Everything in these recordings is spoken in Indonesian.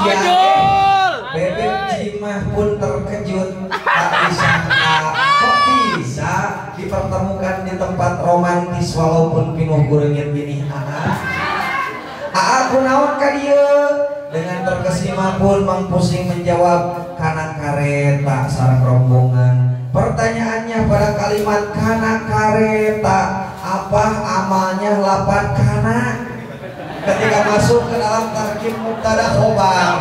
Ojol. Bebek Cimah pun terkejut, tak disangka kok bisa dipertemukan di tempat romantis walaupun pinuh gurengit gini. Aku naon ka dieu? Dengan terkesima pun Mang Pusing menjawab, kana kareta sareng rombongan. Pertanyaannya pada kalimat kana kareta, apa amalnya lapan kana? Ketika masuk ke dalam tarkib mubtada khobar.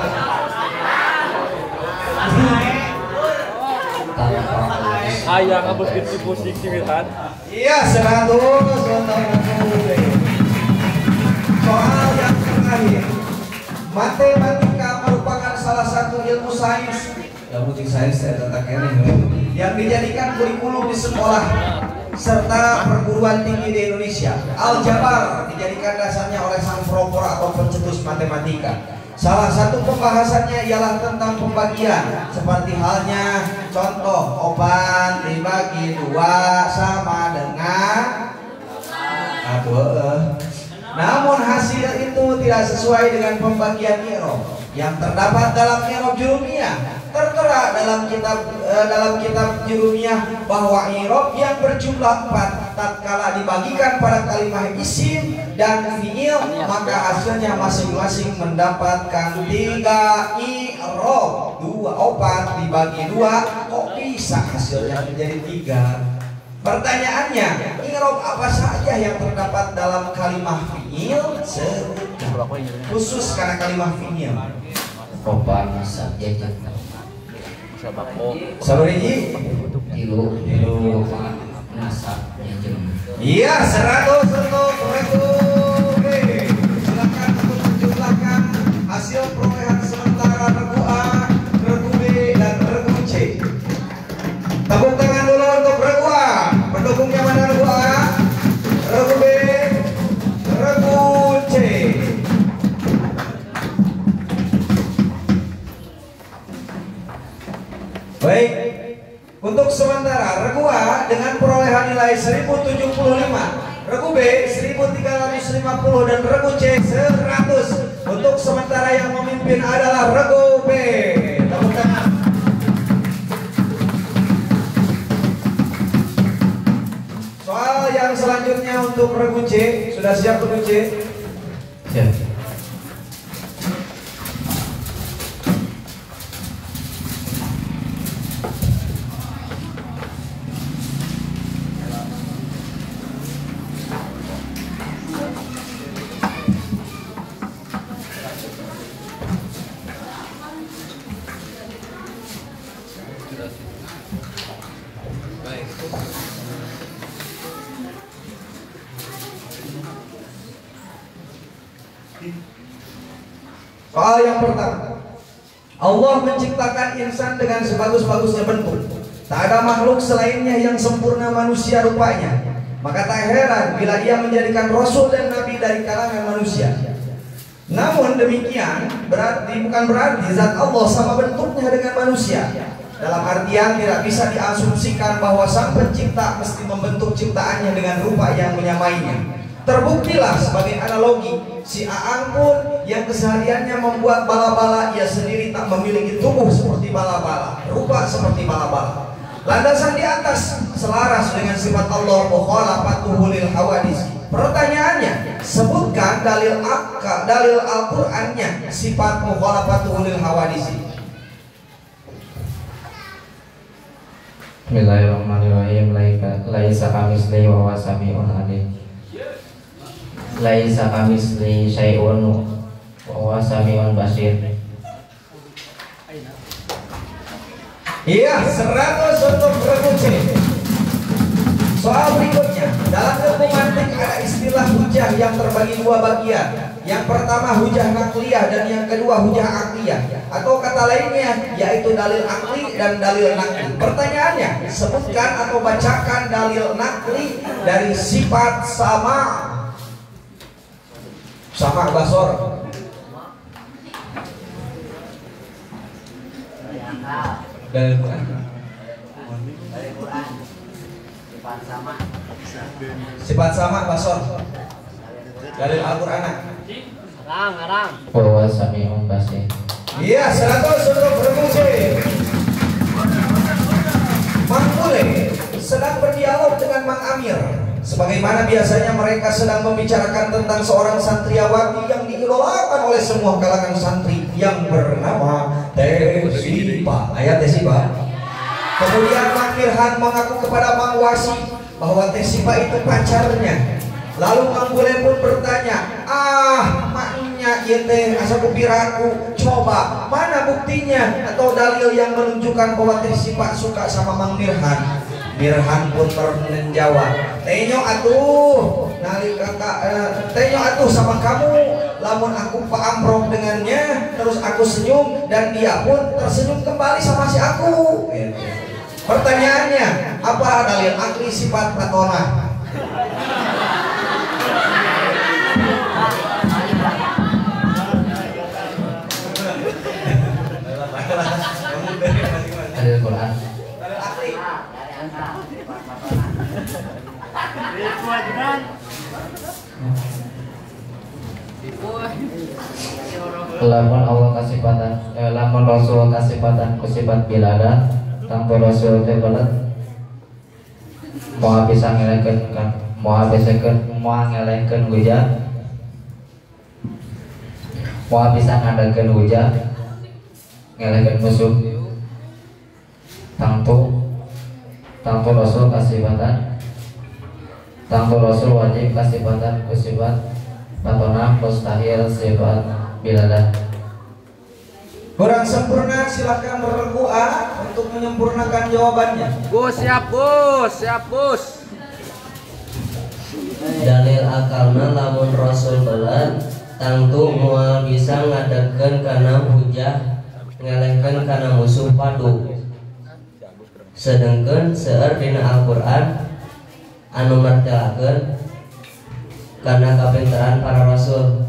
Ayah ngabus gitu pusing cimilan. Iya, 100 soal yang terakhir. Matematika merupakan salah satu ilmu sains. Ilmu sains saya tentang ini yang dijadikan kurikulum di sekolah serta perguruan tinggi di Indonesia. Aljabar dijadikan dasarnya oleh sang pelopor atau pencetus matematika. Salah satu pembahasannya ialah tentang pembagian, seperti halnya contoh obat dibagi 2 sama dengan namun hasil itu tidak sesuai dengan pembagian i'rab yang terdapat dalam i'rab jurumiyah. Tertera dalam kitab jurumiyah bahwa i'rab yang berjumlah 4 tatkala dibagikan pada kalimat isim dan fi'il maka hasilnya masing-masing mendapatkan 3 i'rab. 4 dibagi 2 kok bisa hasilnya menjadi 3? Pertanyaannya, i'rab apa saja yang terdapat dalam kalimat fi'il? Khusus karena kalimat fi'il. Opan saja Sabariji tilu nasab jeung. Iya, 100 untuk Regu B. Silakan untuk menjumlahkan hasil perolehan sementara Regu A, Regu B, dan Regu C. Tepuk tangan dulu untuk Regu A. Pendukungnya mana Regu A? Regu B, Regu C. Baik, untuk sementara Regu A dengan perolehan nilai 1075, Regu B 1350 dan Regu C 100. Untuk sementara yang memimpin adalah Regu B. Tepuk tangan. Soal yang selanjutnya untuk Regu C, sudah siap Regu C? Siap. Soal yang pertama, Allah menciptakan insan dengan sebagus-bagusnya bentuk. Tak ada makhluk selainnya yang sempurna manusia rupanya. Maka tak heran bila ia menjadikan Rasul dan Nabi dari kalangan manusia. Namun demikian bukan berarti zat Allah sama bentuknya dengan manusia. Dalam artian tidak bisa diasumsikan bahwa sang pencipta mesti membentuk ciptaannya dengan rupa yang menyamainya. Terbuktilah sebagai analogi, si Aang pun yang kesehariannya membuat bala-bala, ia sendiri tak memiliki tubuh seperti bala-bala, rupa seperti bala-bala. Landasan di atas selaras dengan sifat Allah, mukhalafatuhu lil hawadis. Pertanyaannya, sebutkan dalil Al-Qur'annya sifat mukhalafatuhu lil hawadis. Bismillahirrahmanirrahim. Laisa kamitslihi wa huwa samiul alim. Laisa kamitslihi syai'un wa huwa samiul basir. Iya, 100 untuk Regu C. Soal berikutnya, dalam ilmu mantik ada istilah hujah yang terbagi 2 bagian. Yang pertama hujah nakliyah dan yang kedua hujah akliyah, atau kata lainnya yaitu dalil akli dan dalil nakli. Pertanyaannya, sebutkan atau bacakan dalil nakli dari sifat sama basor. Dalil Quran. Sifat sama basor. Dalil Al-Qur'an. Wa huwa samiul basir. Iya, 100 untuk berfungsi. Mang Bule sedang berdialog dengan Mang Amir. Sebagaimana biasanya mereka sedang membicarakan tentang seorang santriawati yang diidolakan oleh semua kalangan santri yang bernama Teh Sipa. Ayat Teh Sipa. Kemudian Mang Mirhan mengaku kepada Mang Wasi bahwa Teh Sipa itu pacarnya. Lalu Mang Bule pun bertanya, maknya teh asa kupiraku, coba mana buktinya atau dalil yang menunjukkan bahwa Teh Sipa suka sama Mang Mirhan. Mirhan pun menjawab, tenyo atuh tenyo atuh sama kamu, lamun aku paamrok dengannya terus aku senyum dan dia pun tersenyum kembali sama si aku. Pertanyaannya, apa dalil akli sifat patona? Dalil Quran. Lamun Allah kasifatan, lamun Rasul kasifatan kusifat bilada, tanpa Rasul teh belet, mau bisa ngelekeun kan, mau ngelekeun hujan, mau bisa ngadakeun hujan, ngelekeun musuh, tanpa Rasul kasifatan, tanpa Rasul wajib kasifatan kusifat patona mustahil sifat bilada. Kurang sempurna, silakan berdoa untuk menyempurnakan jawabannya. Bos, siap bos, siap bos. Dalil akalna lamun Rasul belat tangtu moal bisa ngadekeun kana hujah ngelehkeun kana musuh padu. Sedengkeun seueur dina Al-Qur'an anu martelakeun kana kapinteran para rasul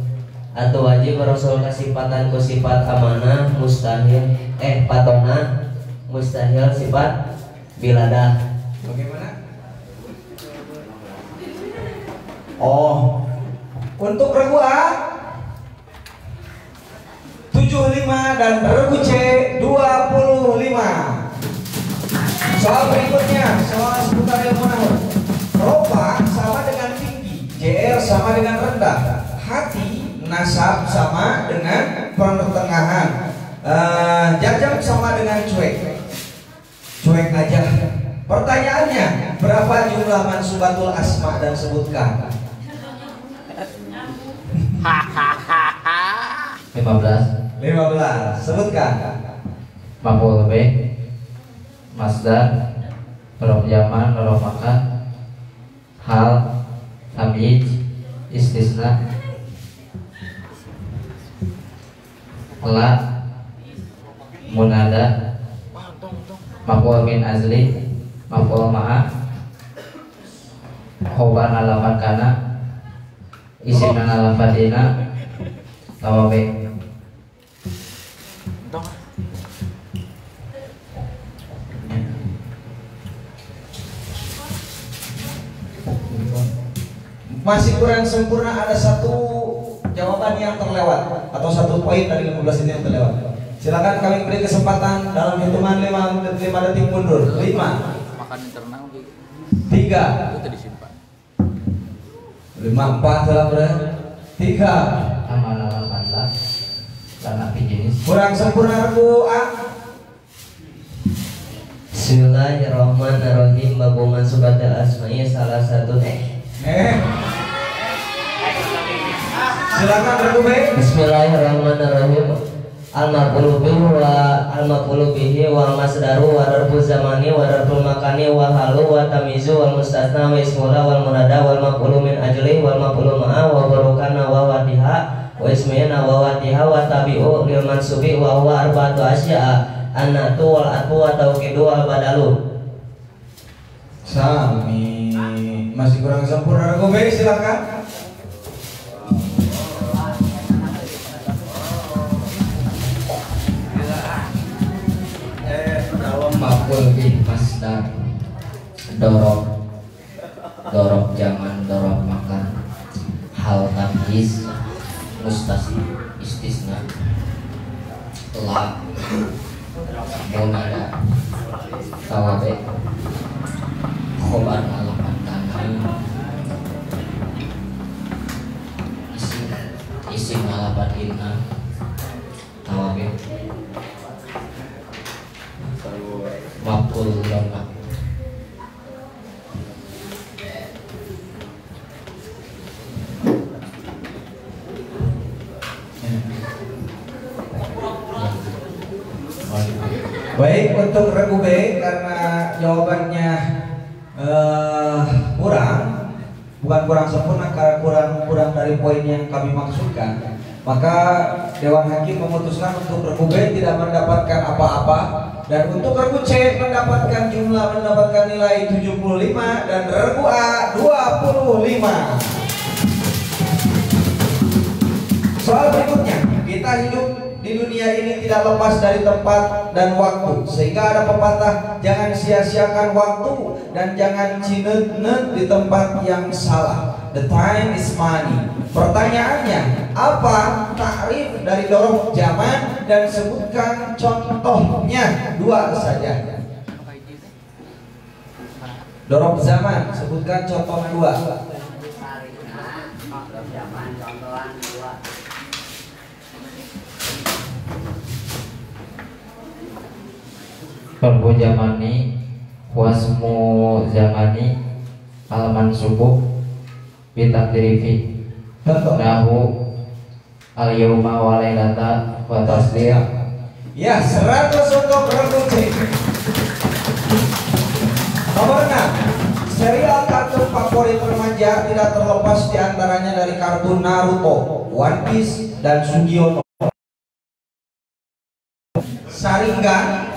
atau wajib Rasul kasifatan ku sifat amanah mustahil patona mustahil sifat biladah. Bagaimana? Oh, untuk regu A 75 dan regu C 25. Soal berikutnya, soal seputar ilmu nahwu. Ropa sama dengan tinggi, JR sama dengan rendah, hati nasab sama dengan pertengahan, jajam sama dengan cuek aja. Pertanyaannya, berapa jumlah mansubatul asma dan sebutkan? 15. Sebutkan. Maf'ul bih, masdar, huruf zaman, huruf makan, hal, tamyiz, istisna, la, munada, maf'ul min azli, maf'ul ma'a, khobar ala makana, isim ala fadina, tawabi. Masih kurang sempurna, ada satu jawaban yang terlewat atau satu poin dari 15 ini yang terlewat. Silakan kami beri kesempatan dalam hitungan 5 detik mundur. 5, Makan internal gitu. 3, Itu disimpan. 5, 4 telah berada. 3. Amanah panlah karena jenis Kurang sempurna regu A. Bismillahirrahmanirrahim. Babu mansubatul asma'i salah satu Silakan regu B. Bismillahirrahmanirrahim. Al-maqulu bihi wal masdaru wa darfu zamani wa darful makani wal halu wa tamizu wal mustasna wa ismula wal munada wal maqulu min ajli wal maqulu ma'a wa barukana wa watiha wa ismina wa watiha wa tabi'u lil mansubi wa huwa arba'atu asya'a annatu wal atfu wa tauqidu wal badalu. Sami. Masih kurang sempurna regu B. Silakan. maf'ul bih masdar, dorok zaman, dorok makan, hal tamyiz, mustasna, istisna, La Monada Tawabe Khobar alapan tangan Isim alapan inna Tawabe Mapul lona Baik, untuk regu B karena jawabannya bukan kurang sempurna, karena kurang dari poin yang kami maksudkan, maka Dewan Hakim memutuskan untuk regu B tidak mendapatkan apa-apa, dan untuk regu C mendapatkan nilai 75 dan regu A 25. Soal berikutnya, kita hidup di dunia ini tidak lepas dari tempat dan waktu, sehingga ada pepatah, jangan sia-siakan waktu dan jangan cinet-net di tempat yang salah. The time is money. Pertanyaannya, apa takrif dari dorob zaman, dan sebutkan contohnya, 2 saja. Dorob zaman, sebutkan contoh 2. Darbu zamani wasmu zamani alaman subuh bitakdirifi nahu al yauma wa lailata wa tasliya. Ya, 100 untuk reduksi. Nomor 6. Serial kartun favorit remaja tidak terlepas diantaranya dari kartun Naruto, One Piece, dan Sugiono. Sharingan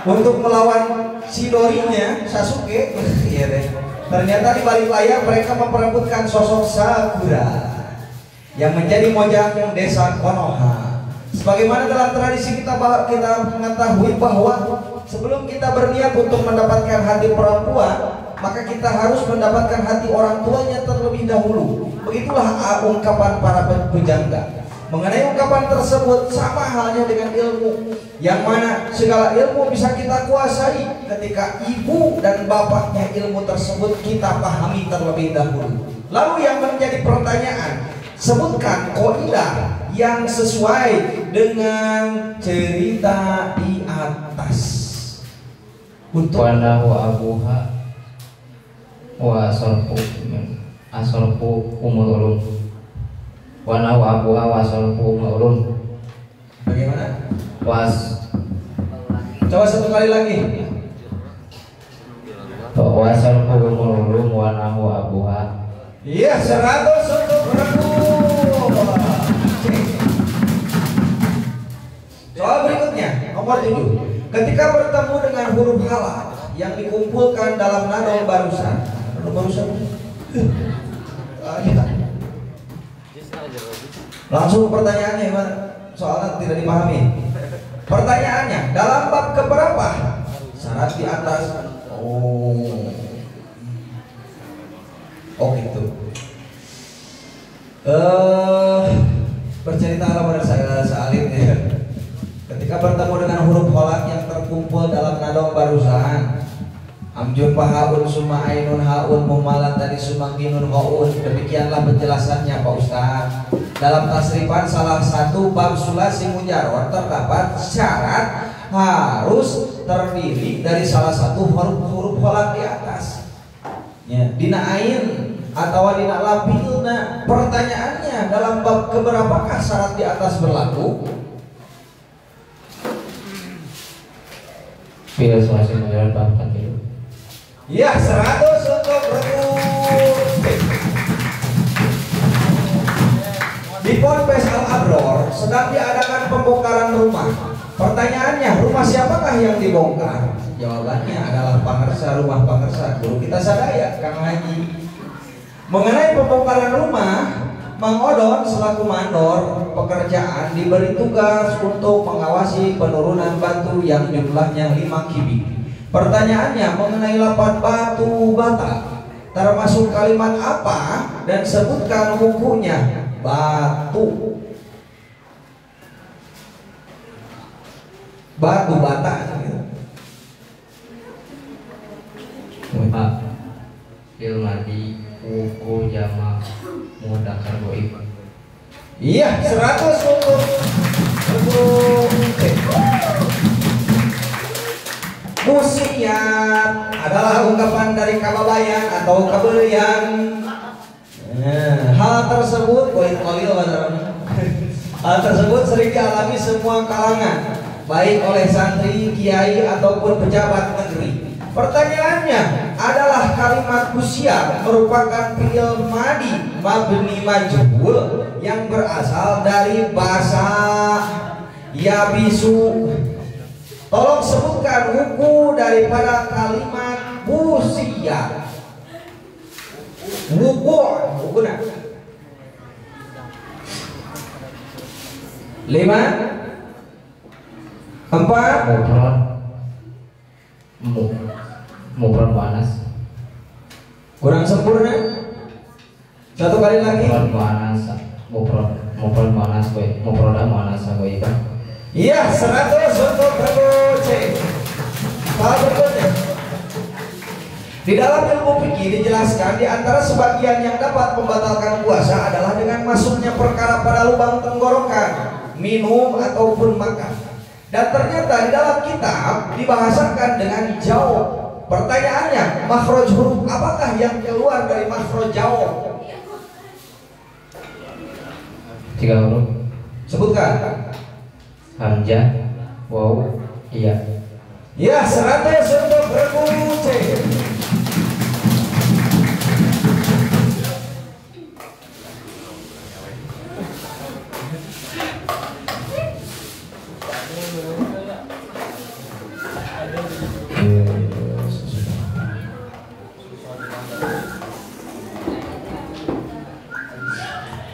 untuk melawan Chidorinya Sasuke. Iya deh. Ternyata di balik layar mereka memperebutkan sosok Sakura yang menjadi mojang desa Konoha. Sebagaimana dalam tradisi kita mengetahui bahwa sebelum kita berniat untuk mendapatkan hati perempuan, maka kita harus mendapatkan hati orang tuanya terlebih dahulu. Begitulah ungkapan para pujangga. Mengenai ungkapan tersebut, sama halnya dengan ilmu, yang mana segala ilmu bisa kita kuasai ketika ibu dan bapaknya ilmu tersebut kita pahami terlebih dahulu. Lalu yang menjadi pertanyaan, sebutkan kaidah yang sesuai dengan cerita di atas. Untuk wanahu abuha wa asorpu umul ulum. Wanahu abuha wa asorpu umul ulum. Bagaimana? Coba satu kali lagi. Wasorpu umul ulum wanahu abuha. Iya, 100 untuk Rabu. Soal berikutnya, nomor 7. Ketika bertemu dengan huruf halak yang dikumpulkan dalam nado barusan. Langsung pertanyaannya, soalnya tidak dipahami. Pertanyaannya, dalam bab keberapa? Syarat di atas. Oh gitu. Berceritalah pada saya Salim ya. Ketika bertemu dengan huruf holak yang terkumpul dalam nadong barusan, amjun pahaun summa ainun haun mumalan tadi summa ginun haun. Demikianlah penjelasannya Pak Ustaz. Dalam tasrifan salah satu bab sulasi mujarrad terdapat syarat harus terdiri dari salah satu huruf holak di atas. Ya, dina ain atau dina lapilna. Pertanyaannya, dalam bab keberapakah syarat di atas berlaku? Bila sulasi mujarrad bab ketiga. Ya, 100 untuk di Ponpes Al Abror sedang diadakan pembongkaran rumah. Pertanyaannya, rumah siapakah yang dibongkar? Jawabannya adalah pangersa, rumah pangersa guru kita sadaya, Kang Haji. Mengenai pembongkaran rumah, Mang Odon selaku mandor pekerjaan diberi tugas untuk mengawasi penurunan batu yang jumlahnya 5 kubik. Pertanyaannya, mengenai lapan batu bata termasuk kalimat apa dan sebutkan bukunya. Batu. batu bata gitu. Pak Ilmadi Wuku Jama Mudakar Goib. Iya, 100 untuk musiat adalah ungkapan dari kababayan atau kabelian. Hal tersebut hal tersebut sering dialami semua kalangan, baik oleh santri, kiai ataupun pejabat negeri. Pertanyaannya adalah kalimat musiat merupakan fi'il madi mabni majhul yang berasal dari bahasa yabisu. Tolong sebutkan wuku daripada kalimat musiat. Wuku nah. 5 4 Mufrad muannas. Kurang sempurna. Satu kali lagi. Mufrad muannas gue. Mufrad muannas gue Pak. Iya, 100 untuk Prabu C. Hal berikutnya. Di dalam ilmu fikih dijelaskan di antara sebagian yang dapat membatalkan puasa adalah dengan masuknya perkara pada lubang tenggorokan, minum ataupun makan. Dan ternyata di dalam kitab dibahasakan dengan jauh. Pertanyaannya, makhraj huruf apakah yang keluar dari makhraj jauh? 3 huruf. Sebutkan. Hamzah, waw, iya. Ya, 100 untuk Prabu C.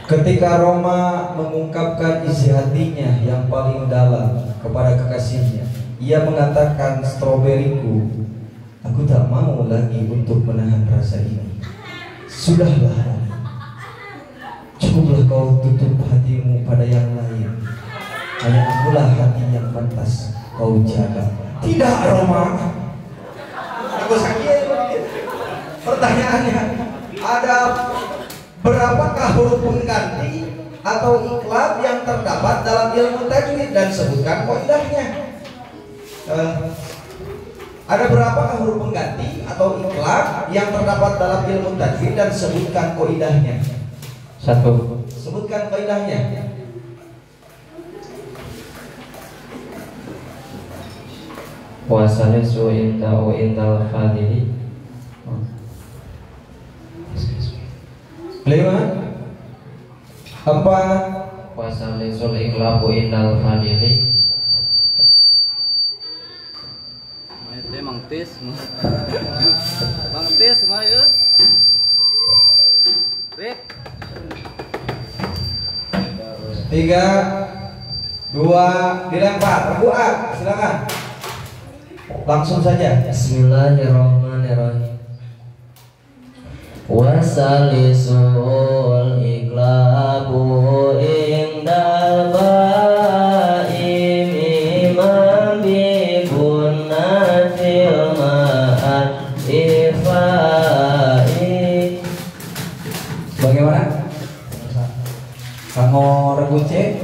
Ketika Roma mengungkapkan isi hatinya yang paling dalam kepada kekasihnya, ia mengatakan, stroberiku, aku tak mau lagi untuk menahan rasa ini. Sudahlah, cukuplah kau tutup hatimu pada yang lain. Hanya akulah hati yang pantas kau jaga. Tidak, Roma. Aku sakit. Pertanyaannya, ada berapakah huruf pengganti atau iklab yang terdapat dalam ilmu tajwid dan sebutkan kaidahnya? Ada berapakah huruf pengganti atau iklab yang terdapat dalam ilmu tajwid dan sebutkan kaidahnya? 1. Sebutkan kaidahnya. Wasalisu indal fadili. 5 4 Wasalisul iklabu indal fadili. Mang tis mah ya. Rek 3 2 dilempar. Prabu A, silakan. Langsung saja. Bismillahirrahmanirrahim. Wasalisul iklabu indal baim imam bi gunnatil ma'at ifai. Bagaimana? Kamu Regu C?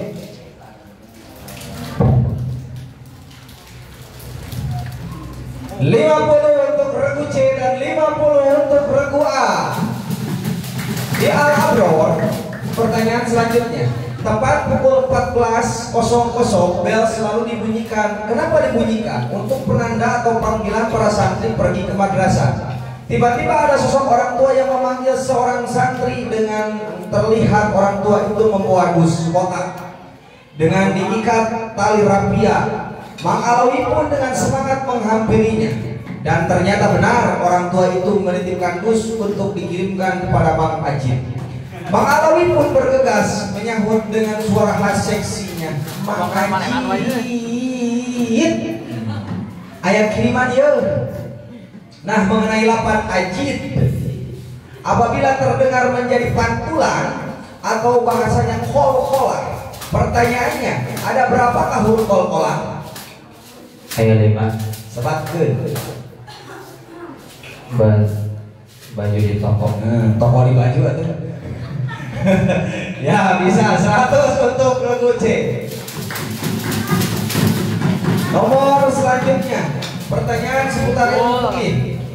$50 untuk Regu C dan 50 untuk Regu A. Di Al-Abror, pertanyaan selanjutnya. Tepat pukul 14.00 bel selalu dibunyikan. Kenapa dibunyikan? Untuk penanda atau panggilan para santri pergi ke madrasah. Tiba-tiba ada sosok orang tua yang memanggil seorang santri dengan terlihat orang tua itu membawa dus kotak dengan diikat tali rapia. Mang Alawi pun dengan semangat menghampirinya. Dan ternyata benar orang tua itu menitipkan dus untuk dikirimkan kepada Bang Ajib. Bang Alawi pun bergegas menyahut dengan suara khas seksinya, Mang Ajib, ayat kiriman ya. Nah, mengenai lapan Ajib, apabila terdengar menjadi pantulan atau bahasanya kol-kolah, pertanyaannya, ada berapakah huruf kol-kolah? Aya 5. Sebatkeun. Baju di toko. Toko di baju atuh. Ya, bisa 100 untuk regu C. Nomor selanjutnya, pertanyaan seputar ilmu.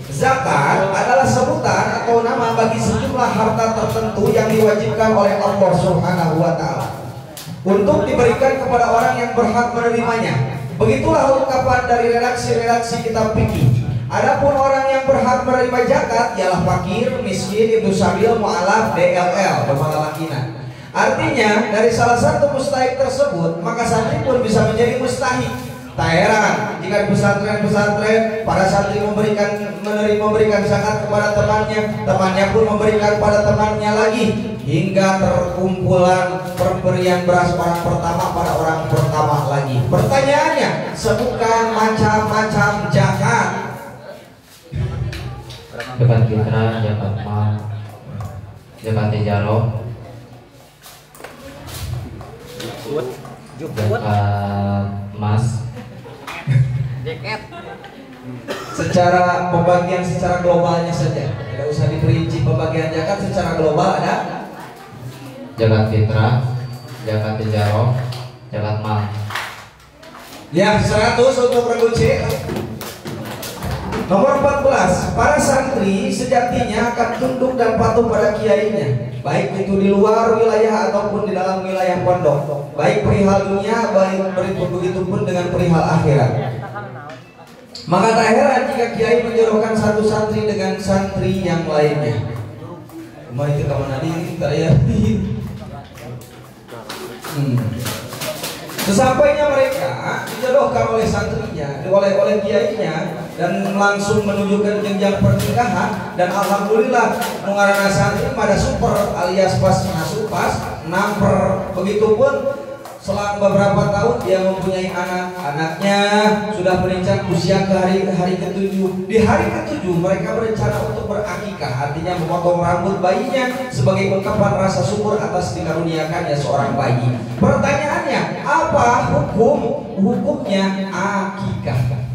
Zakat adalah sebutan atau nama bagi sejumlah harta tertentu yang diwajibkan oleh Allah Subhanahu wa taala untuk diberikan kepada orang yang berhak menerimanya. Begitulah ungkapan dari redaksi kitab fikih. Adapun orang yang berhak menerima zakat ialah fakir, miskin, ibnu sabil, mu'alaf, DLL, lakina. Artinya dari salah satu mustahik tersebut maka santri pun bisa menjadi mustahik. Tak heran jika di pesantren-pesantren para santri memberikan zakat kepada temannya pun memberikan pada temannya lagi, hingga terkumpulan pemberian beras orang pertama pada orang pertama lagi. Pertanyaannya, sebutkan macam-macam zakat. Zakat fitrah, zakat mal, zakat tijarah, zakat emas. Secara pembagian secara globalnya saja, tidak usah diperinci pembagian zakat secara global. Ada Zakat fitrah, zakat tijarah, zakat mal. ya 100 untuk regu C. Nomor 14, para santri sejatinya akan tunduk dan patuh pada kiainya, baik itu di luar wilayah ataupun di dalam wilayah pondok, baik perihal dunia, baik begitu pun dengan perihal akhirat. Maka tak heran jika kiai menjodohkan satu santri dengan santri yang lainnya. Kemarin itu kemana diri, tak ya. Sesampainya mereka dijodohkan oleh santrinya, oleh kiainya, dan langsung menuju ke jenjang pernikahan. Dan alhamdulillah mengarana santri pada super alias pas masuk pas namper. Begitupun selang beberapa tahun dia mempunyai anaknya sudah menginjak usia ke hari ke-7. Di hari ke-7 mereka berencana untuk berakikah, artinya memotong rambut bayinya sebagai ungkapan rasa syukur atas dikaruniakannya seorang bayi. Pertanyaannya, apa hukumnya akikah?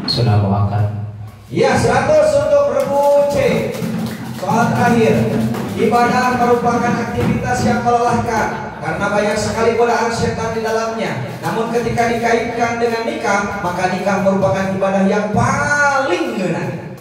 Sudah makan. Ya, 100 untuk regu C. Soal terakhir, ibadah merupakan aktivitas yang melelahkan karena banyak sekali godaan setan di dalamnya. Namun ketika dikaitkan dengan nikah, maka nikah merupakan ibadah yang paling ngena.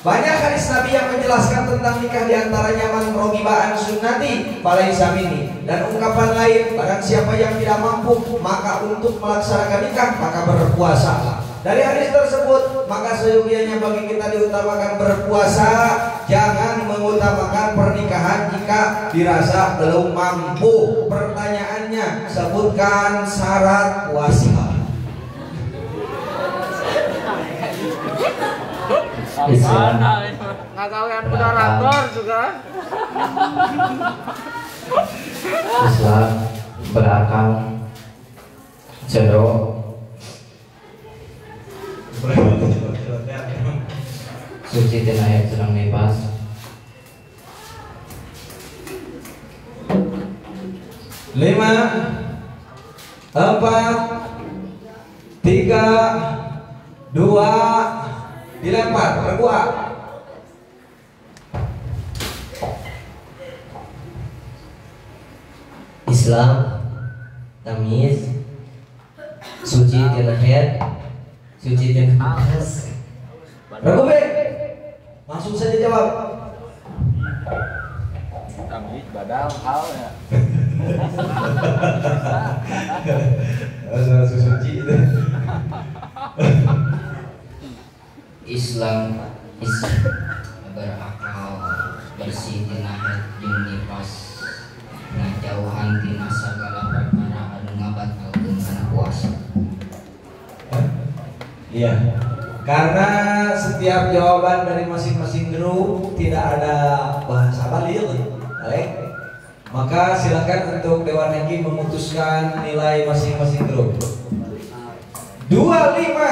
Banyak hadis Nabi yang menjelaskan tentang nikah, diantaranya man rogibaan sunnati falaisa minni, dan ungkapan lain, barang siapa yang tidak mampu maka untuk melaksanakan nikah maka berpuasalah. Dari hadis tersebut maka seyogianya bagi kita diutamakan berpuasa, jangan mengutamakan pernikahan jika dirasa belum mampu. Pertanyaannya, sebutkan syarat puasa. Islam, ngagawean moderator juga. Islam berakal, jodoh, suci tina ayat sedang nifas, lima, 4, 3, 2, dilempar berdua. Islam tamiz, suci tina head, suci tina atas. Regu B, langsung saja jawab. Kami badal hal ya. Suci itu. Islam berakal, bersih tina head jeung nifas, ngajauhan tina sagala perkara anu ngabatalkeun kana puasa. Iya. Karena setiap jawaban dari masing-masing grup tidak ada bahasa balil, maka silakan untuk Dewan Hakim memutuskan nilai masing-masing grup. 25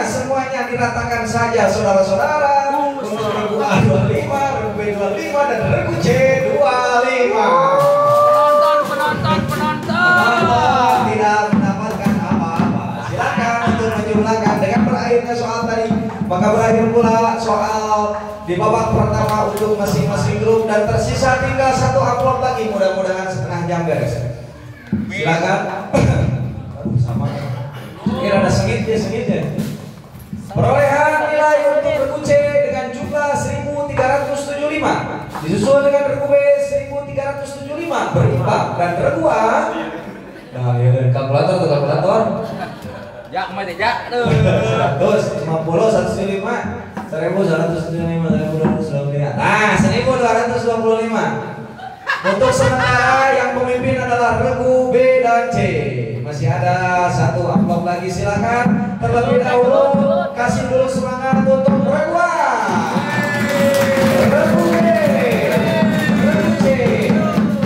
semuanya diratakan saja saudara-saudara. Untuk regu A 25, regu B 25, dan regu C 25. Penonton. Tidak mendapatkan apa-apa. Maka berakhir pula soal di babak pertama untuk masing-masing grup dan tersisa tinggal satu amplop lagi, mudah-mudahan setengah jam beres. Silakan. Sama. Kira ada sengitnya. Perolehan nilai untuk regu C dengan jumlah 1375 disusul dengan regu B 1375 berimbang dan regu A. Nah, ya kalkulator tuh kalkulator. Ya, kemana ya? 150, 175, 1175, 1225. Nah, 1225. Untuk sementara yang pemimpin adalah regu B dan C. Masih ada satu amplop lagi, silakan. Terlebih dahulu kasih dulu semangat untuk regu A. Regu B, regu C.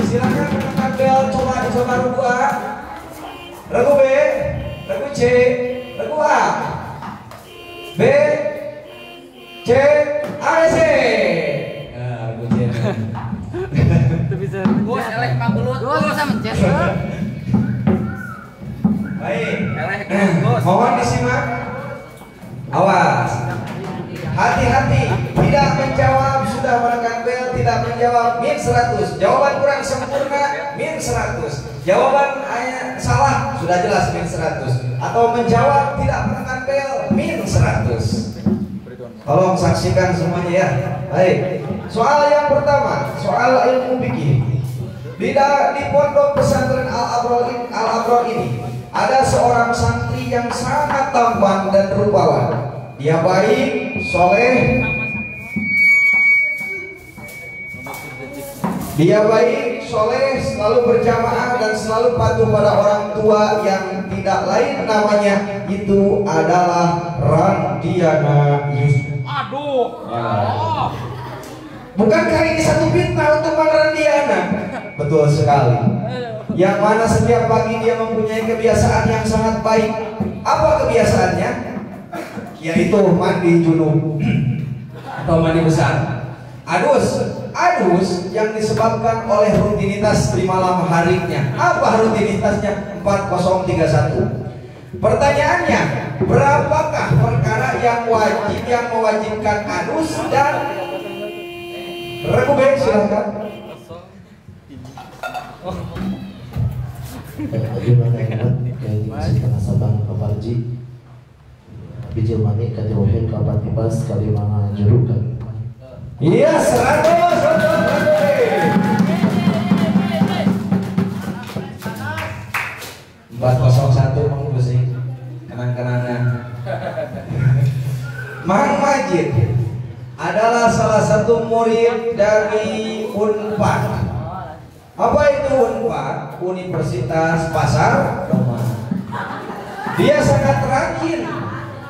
Silakan menekan bel, coba regu A. Regu B, regu C, regu A, B, C, ABC. Nah, regu C. Bos, elek 40. Bos sama mencet. Baik. Elek bos. Mohon disimak. Awas. Hati-hati, tidak menjawab sudah menekan bel, tidak menjawab min 100. Jawaban kurang sempurna min 100. Jawaban salah sudah jelas min 100. Atau menjawab tidak menekan bel min 100. Tolong saksikan semuanya ya. Baik. Soal yang pertama, soal ilmu fikih. Di pondok pesantren Al-Abror ini ada seorang santri yang sangat tampan dan rupawan. Dia baik, soleh. Dia baik, soleh, selalu berjamaah dan selalu patuh pada orang tua yang tidak lain namanya itu adalah Randiana Yusuf. Aduh. Bukankah ini satu fitnah untuk Randiana? Betul sekali. Yang mana setiap pagi dia mempunyai kebiasaan yang sangat baik. Apa kebiasaannya? Yaitu mandi junub atau mandi besar. Adus yang disebabkan oleh rutinitas di malam harinya. Apa rutinitasnya? 4031. Pertanyaannya, berapakah perkara yang mewajibkan adus dan regu B? Silahkan. Bagaimana kayak masih tengah sabang kaparji bijil mani katirohin kapan tipas kali mana jeruk kan. Iya, 401 Mang Busi kenang-kenangan. Mang Majid adalah salah satu murid dari Unpad. Apa itu Unpad? Universitas Pasar Roma. Dia sangat rajin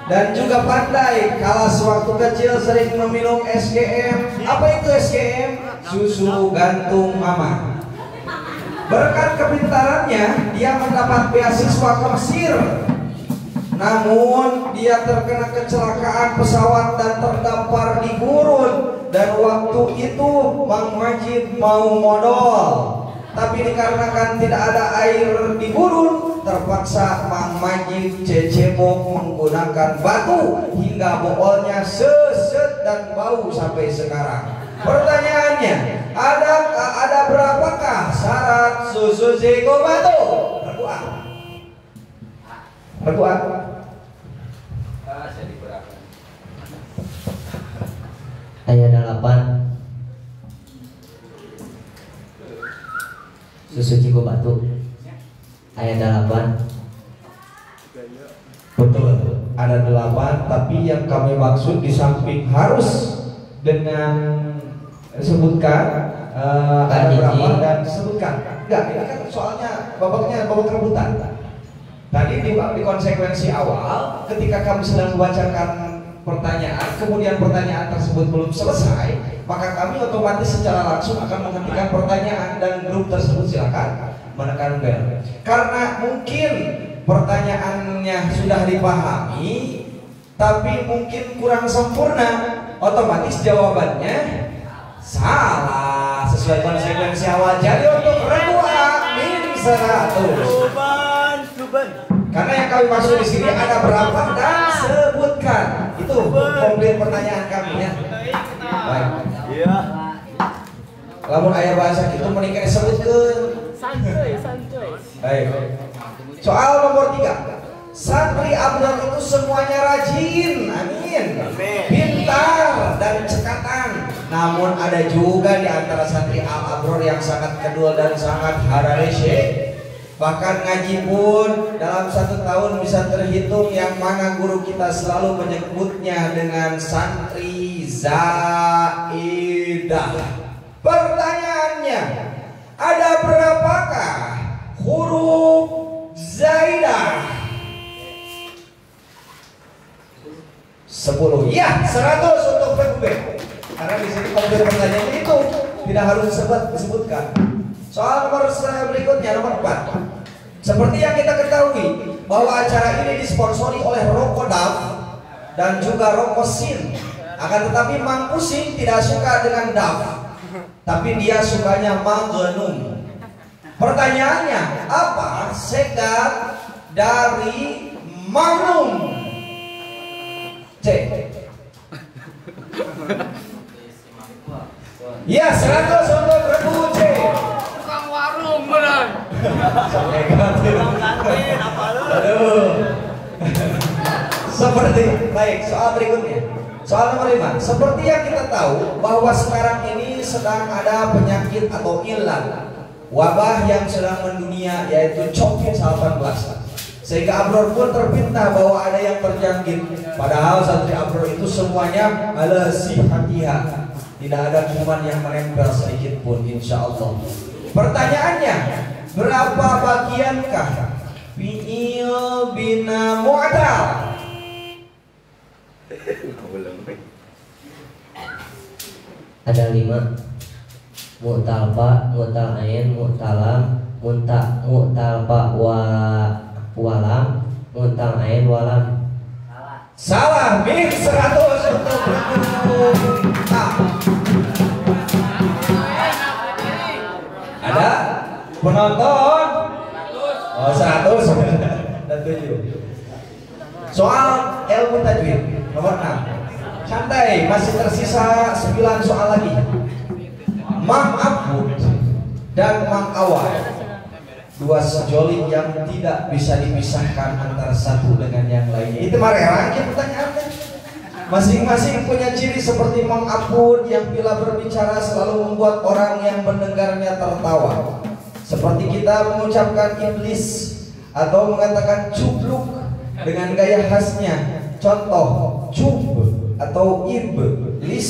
dan juga pandai. Kala sewaktu kecil sering meminum SGM. Apa itu SGM? Susu gantung mama. Berkat kepintarannya, dia mendapat beasiswa ke Mesir. Namun dia terkena kecelakaan pesawat dan terdampar di gurun. Dan waktu itu Mang Majid mau modal, tapi dikarenakan tidak ada air di gurun, terpaksa Mang Majid cecebok menggunakan batu hingga boolnya seset dan bau sampai sekarang. Pertanyaannya, ada berapakah syarat susu zego batu? Berbuat. Ayat 8 susu ciko batu. Ayat 8 Betul, ada 8, tapi yang kami maksud di samping harus dengan sebutkan ada berapa dan sebutkan. Enggak, ini kan soalnya babak rebutan. Tadi di konsekuensi awal ketika kami sedang membacakan pertanyaan, kemudian pertanyaan tersebut belum selesai, maka kami otomatis secara langsung akan menghentikan pertanyaan dan grup tersebut silakan menekan bel. Karena mungkin pertanyaannya sudah dipahami, tapi mungkin kurang sempurna, otomatis jawabannya salah sesuai konsekuensi awal. Jadi untuk regu A min 100. Karena yang kami maksud di sini ada berapa dan sebutkan. Itu komplit pertanyaan kami ya. Baik. Iya. Lamun ayah bahasa itu menikah disebutkan. Santuy. Baik. Soal nomor 3. Santri abrar itu semuanya rajin, amin, pintar dan cekatan. Namun ada juga di antara santri abrar yang sangat kedul dan sangat hararese. Bahkan ngaji pun dalam 1 tahun bisa terhitung, yang mana guru kita selalu menyebutnya dengan santri zaidah. Pertanyaannya, ada berapakah huruf zaidah? 10. Ya, 100 untuk PUB. Karena di sini komplit pertanyaan itu tidak harus disebutkan. Soal nomor berikutnya, nomor 4. Seperti yang kita ketahui bahwa acara ini disponsori oleh Rokok DAF dan juga Rokok Sin. Akan tetapi Mang Pusing tidak suka dengan DAF, tapi dia sukanya Magnum. Pertanyaannya, apa sekat dari Magnum? C. Ya, 100 untuk Rebu C. Tukang warung benar. Aduh. Seperti, baik, soal berikutnya. Soal nomor 5. Seperti yang kita tahu bahwa sekarang ini sedang ada penyakit atau ilan, wabah yang sedang mendunia, yaitu COVID-19. Sehingga Abror pun terpintah bahwa ada yang terjangkit. Padahal santri Abror itu semuanya ala sihatiha. Tidak ada kuman yang menempel sedikit pun, insya Allah. Pertanyaannya, berapa bagiankah fi'il bina mu'tal? Ada 5. Mu'talfa, mu'talain, mu'talam, mu'talfa walam, mu'talain walam. Salah, min 100 untuk Ada penonton? Oh, 100 dan 7. Soal ilmu tajwid nomor 6. Santai, masih tersisa 9 soal lagi. Mang Abud dan Mang Awal, 2 sejolik yang tidak bisa dipisahkan antara satu dengan yang lainnya. Itu marah lagi pertanyaannya. Masing-masing punya ciri seperti Mang Abud yang bila berbicara selalu membuat orang yang mendengarnya tertawa. Seperti kita mengucapkan iblis atau mengatakan cubluk dengan gaya khasnya. Contoh, cub atau iblis.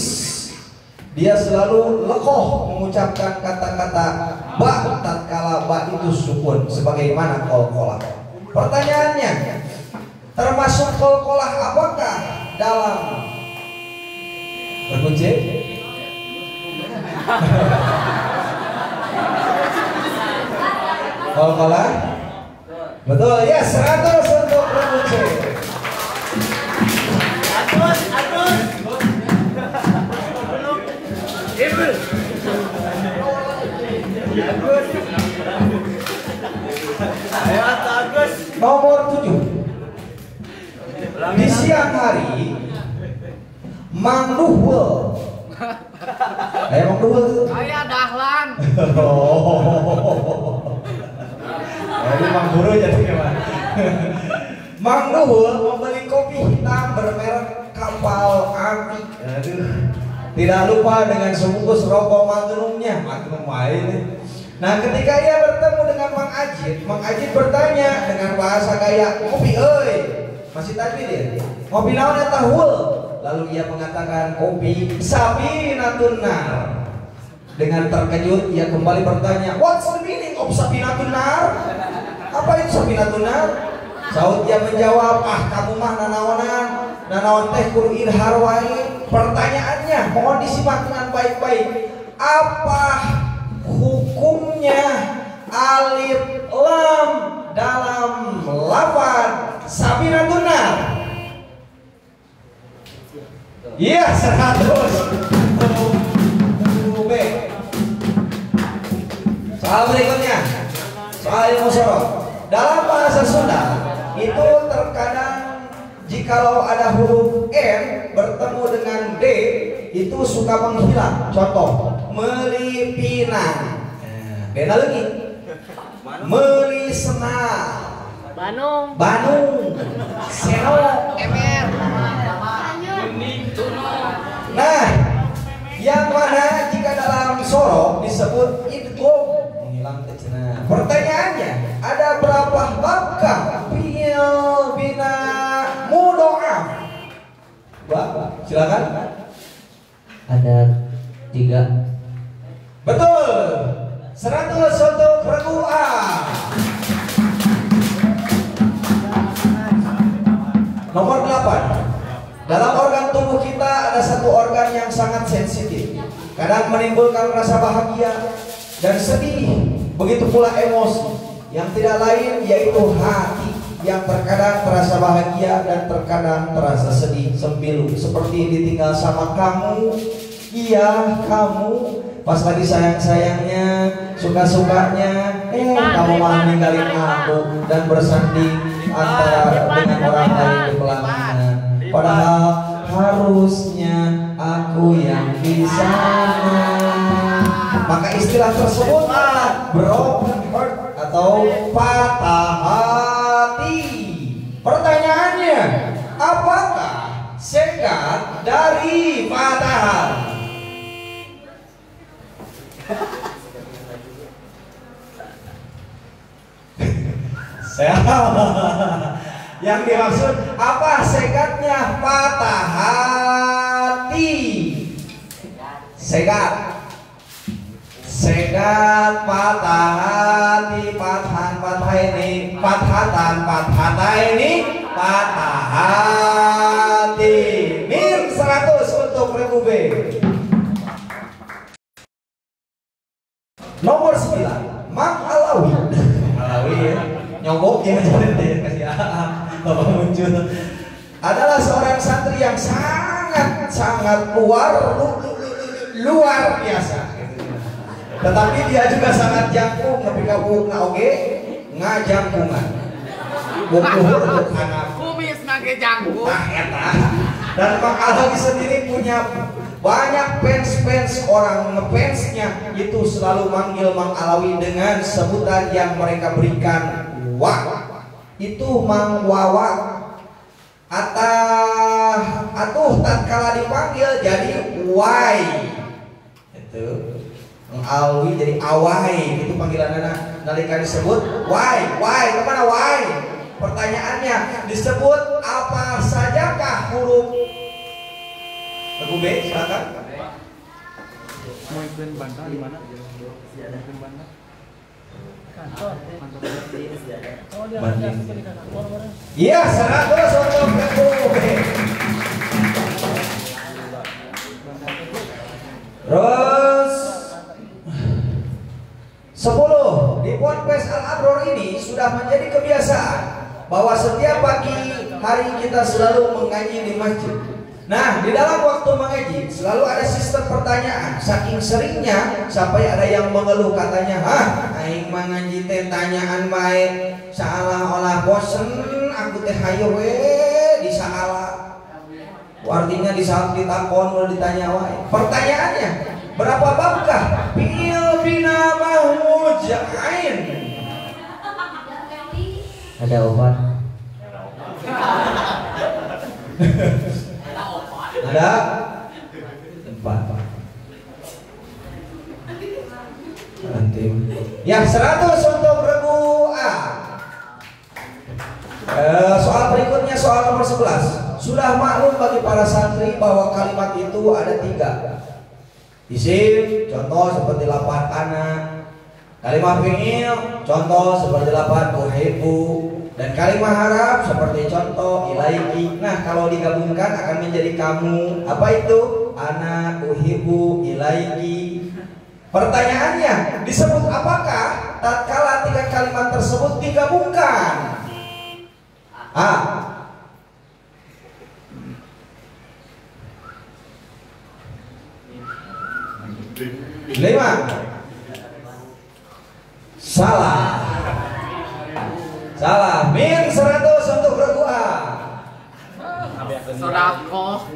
Dia selalu lekoh mengucapkan kata-kata ba tatkala ba itu sukun sebagaimana qalqalah. Pertanyaannya, termasuk qalqalah apakah dalam berkunci? Qalqalah? Betul ya, 100 untuk berkunci. Nomor 7. Di siang hari Mang Duhul. Mang Duhul. Ayah dahlan. Ini Mang Guru jadi gimana? Mang Duhul membeli kopi hitam bermerek Kapal Api. Aduh. Tidak lupa dengan sebungkus rokok Magnumnya. Magnum lain. Nah, ketika ia bertemu dengan Mang Ajit bertanya dengan bahasa gaya, "Kopi euy." Masih tadi dia. "Kopi naon eta hul?" Lalu ia mengatakan, "Kopi Sabinatun Nar." Dengan terkejut ia kembali bertanya, "What's the meaning of Sabinatun Nar?" Apa itu Sabinatun Nar? Saud ia menjawab, "Ah, kamu mah nanaon teh kudu ilhar wae." Pertanyaannya, mohon disimak dengan baik-baik. Apa hukumnya alif lam dalam lafaz Sabinatun Nar? Iya, 100. B. Soal berikutnya, soal ilmu sorok. Dalam bahasa Sunda, kalau ada huruf N bertemu dengan D itu suka menghilang. Contoh, melipina. Beda lagi. Melisena. Banung. Seno. Nah, yang mana jika dalam sorok disebut idgham menghilang kecena. Pertanyaannya, ada berapa babkah fi'il bina mudha'af? Bapak, silakan. Ada 3. Betul. 100 untuk regu A. Nomor 8. Dalam organ tubuh kita ada satu organ yang sangat sensitif. Kadang menimbulkan rasa bahagia dan sedih. Begitu pula emosi yang tidak lain yaitu hati yang terkadang terasa bahagia dan terkadang terasa sedih, sempilu. Seperti ditinggal sama kamu. Iya, kamu pas lagi sayang-sayangnya, suka-sukanya, kamu malah ninggalin aku dan bersanding antara dengan orang lain di pelaminan. Padahal harusnya aku yang di sana. Maka istilah tersebut broken heart atau patah hati. Pertanyaannya, apakah sekat dari patah hati? Yang dimaksud apa sekatnya patah hati? Sekat patah hati, patah ini, patah hati. Min 100 untuk regu B. Nomor 9, Mang Alawi. Alawi ya, nyogok ya, kasih Bapak muncul. Adalah seorang santri yang sangat luar biasa. Tetapi dia juga sangat jangkung, tapi kamu oge ngajangkungan. Bukuhur untuk anak. Kumis nage jangkung. Dan Mang Alawi sendiri punya banyak fans orang ngefansnya itu selalu manggil Mang Alawi dengan sebutan yang mereka berikan Wak. Itu Mang Wawa. Atuh tatkala dipanggil jadi Wai. Itu Mang Alawi jadi Awai, itu panggilan anak. Nalika disebut Wai, kemana Wai? Pertanyaannya, disebut apa sajakah huruf? Regu B, silakan. Mau ikut bantah di mana? Ikut bantah. Iya, 100 untuk regu B. Terus 10 di Ponpes Al-Abror ini sudah menjadi kebiasaan bahwa setiap pagi hari kita selalu mengaji di masjid. Nah, di dalam waktu mengaji selalu ada sistem pertanyaan. Saking seringnya sampai ada yang mengeluh katanya, aing mengaji teh tanyaan baik, seolah-olah bosen, aku teh hayu we disalah. Artinya di saat ditakon udah ditanya wae. Pertanyaannya, berapa babkah fi'il bina mahmujain? Ada 4. Ada 4. Ya, 100 untuk regu A. Soal berikutnya, soal nomor 11. Sudah maklum bagi para santri bahwa kalimat itu ada 3. Isim, contoh seperti lapan ana. Kalimat fi'il, contoh seperti lapan uhibbu. Dan kalimat harap seperti contoh ilaiki. Nah, kalau digabungkan akan menjadi kamu. Apa itu? Ana, uhibbu, ilaiki. Pertanyaannya, disebut apakah tatkala 3 kalimat tersebut digabungkan? A. Lima. Salah. Min 100 untuk regu A. Sodakoh.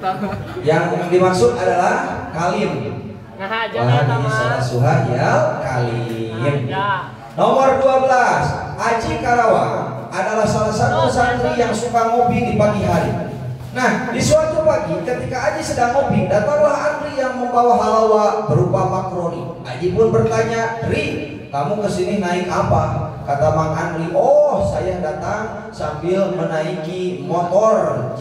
Yang dimaksud adalah kalim. Nah, aja Wah, ya, ini Mama. salah suha ya kalim. Ya. Nomor 12, Aji Karawang adalah salah satu santri yang suka ngopi di pagi hari. Nah, di suatu pagi ketika Aji sedang ngopi, datanglah Andri yang membawa halawa berupa makroni. Aji pun bertanya, "Ri, kamu kesini naik apa?" Kata Mang Andri, "Oh, saya datang sambil menaiki motor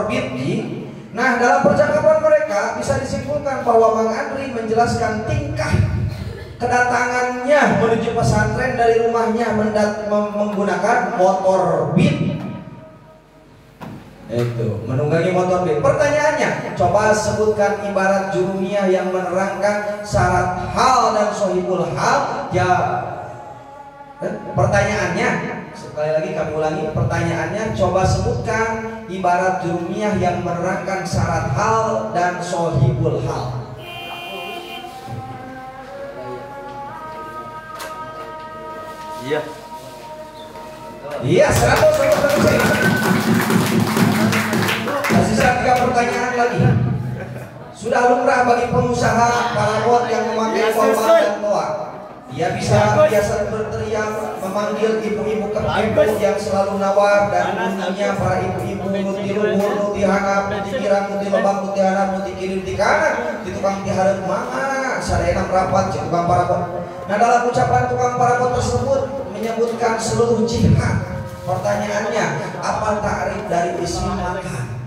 Beat, Ji." Nah, dalam percakapan mereka bisa disimpulkan bahwa Mang Andri menjelaskan tingkah kedatangannya menuju pesantren dari rumahnya menggunakan motor Beat. Itu, menunggangi motor Beat. Pertanyaannya, coba sebutkan ibarat jurumiyah yang menerangkan syarat hal dan sohibul hal. Ya, pertanyaannya, sekali lagi kami ulangi, pertanyaannya, coba sebutkan ibarat jurumiyah yang menerangkan syarat hal dan sohibul hal. Iya. Iya, 100. Sisa 3 pertanyaan lagi. Sudah lumrah bagi pengusaha parabot yang memakai korban dan toa. Ia biasa berteriak memanggil ibu-ibu kepempo yang selalu nawar dan bunyinya para ibu-ibu nuti luhur, nuti hanap, nuti kirang, nuti lebang, nuti hanap, nuti kiri, nuti kanan. Di tukang diharap mana sadayana merapat di tukang parabot. Nah, dalam ucapan tukang parabot tersebut menyebutkan seluruh jihad. Pertanyaannya, apa ta'rif dari isim makan?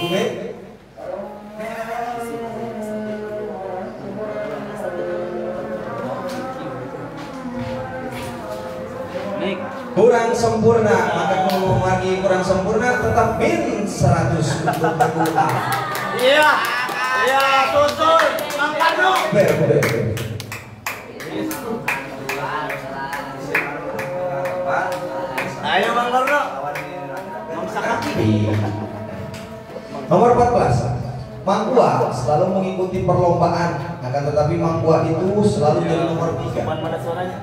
Oke? Kurang sempurna, maka kalau lagi kurang sempurna tetap min 100 untuk berdoa. Iya. Iya, tutur. Mang Panu. Ayo Mang Karno. Mang Sakaki. Nomor 14. Mang Gua selalu mengikuti perlombaan, akan tetapi Mang Gua itu selalu jadi nomor 3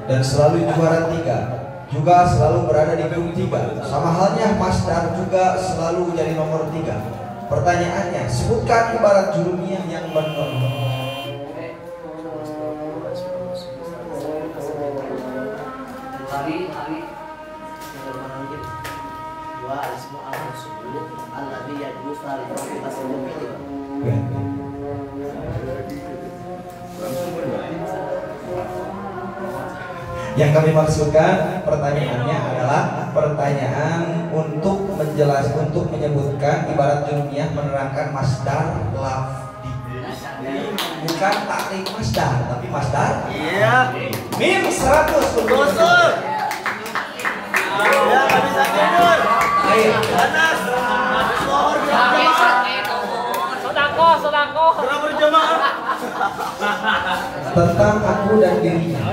dan selalu juara 3. Juga selalu berada di grup 3. Sama halnya Mas Dar juga selalu jadi nomor 3. Pertanyaannya, sebutkan ibarat jurumiyah yang benar. Yang kami maksudkan pertanyaannya adalah pertanyaan untuk menyebutkan ibarat jurumiyah menerangkan masdar lafdi. Bukan takrif masdar, tapi masdar. Iya. Min 100 untuk Tutur. Ya, nggak bisa tidur. Ayo. Panas. Lohor berjamaah. Sodako. Kurang berjamaah. Tentang aku dan dirinya.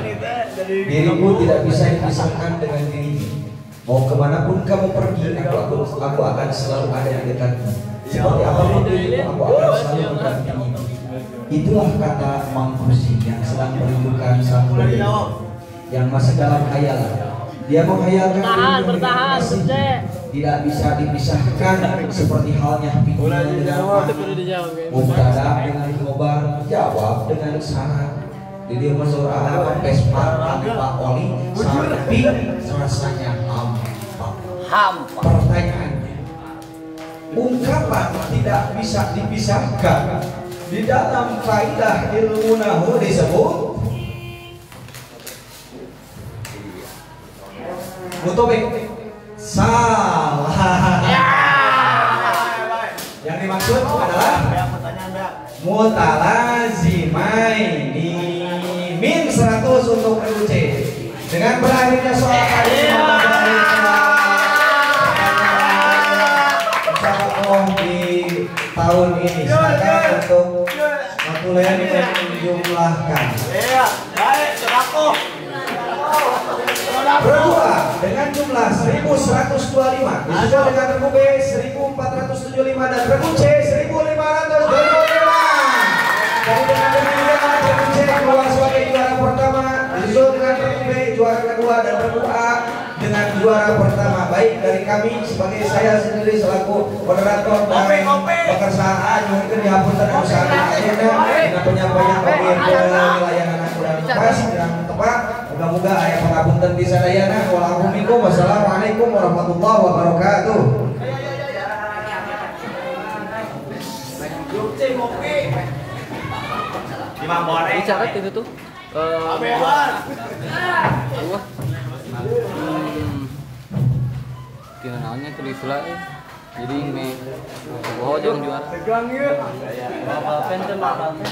Diriku tidak bisa dipisahkan dengan dirimu. Mau kemanapun kamu pergi, aku akan selalu ada di dekatmu. Seperti apapun dirimu, aku akan selalu mendampingimu. Itulah kata Mang Kursi yang sedang merindukan sang murid yang masih dalam khayalan. Dia menghayalkan Bertahan, tidak bisa dipisahkan seperti halnya pikiran dengan mubtada dengan khobar, jawab dengan syarat. Di dia masuk apa pespa tanpa oli sampai rasanya hampa. Pertanyaannya, ungkapan tidak bisa dipisahkan di dalam kaidah ilmu nahwu disebut mutobik. Salah. Yang dimaksud adalah mutalazimaini. Min 100 untuk RUC. Dengan berakhirnya soal hari insyaallah di tahun ini silakan untuk matulen menjumlahkan. Iya, baik, sodako. Berdua dengan jumlah 1125 disusul dengan regu B 1475 dan regu C 1525. Dari dengan demikian regu C keluar sebagai juara pertama, disusul dengan regu B juara kedua dan regu A dengan juara pertama, baik dari kami sebagai saya sendiri selaku moderator dan pekerjaan mungkin dihapunten usaha agenda dengan penyampaian bagi wilayah anak kurang pas yang tepat. Moga-moga aya pangapunten di sadayana. Wassalamualaikum warahmatullahi wabarakatuh. Bicara itu tuh. Kenalnya tuh disulah jadi me jangan juara tegang ya apa-apa